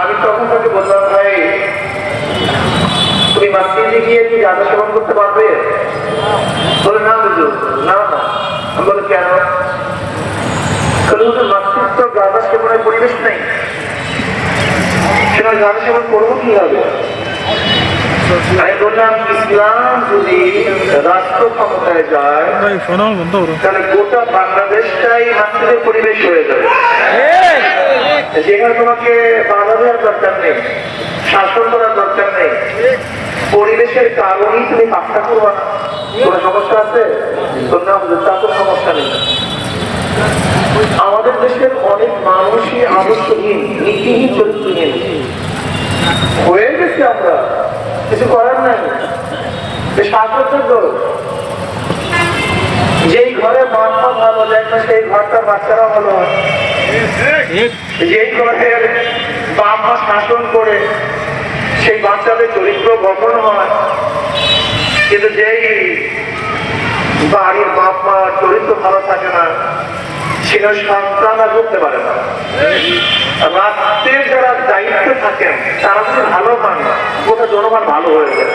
আমি তখন তাকে বললাম, ভাই তুমি মসজিদে গিয়ে কি গাঁজা সেবন করতে পারবে? বলে না হুজুর, না না। আমি বলি কেন? হুজুর মসজিদ তো গাঁজা সেবনের পরিবেশ নেই, সেখানে গাঁজা সেবন করবো কিভাবে? আমি বললাম, ইসলাম যদি রাষ্ট্র ক্ষমতায় যায় তাহলে গোটা বাংলাদেশটাই মসজিদের পরিবেশ হয়ে যাবে। যেখানে তোমাকে বাধা দেওয়ার দরকার নেই, শাসন করার দরকার নেই, পরিবেশের কারণেই তুমি কাজটা করবা না। কোনো সমস্যা আছে? তা তো সমস্যা নেই। আমাদের দেশের অনেক মানুষই আদর্শহীন, নীতিহীন, চরিত্রহীন হয়ে গেছি আমরা, কিছু করার নাই। যেই ঘরে মা ভালো যায় না সেই ঘরটার বাচ্চারা ভালো হয়। যেই ঘরে বাপ মা শাসন করে সেই বাচ্চাদের চরিত্র গঠন হয়, কিন্তু যেই বাড়ির বাপ মা চরিত্র ভালো থাকে না সেখানে সন্তান আর করতে পারে না। রাষ্ট্রের যারা দায়িত্ব থাকেন তারা যদি ভালো পান, গোটা জনগণ ভালো হয়ে যায়।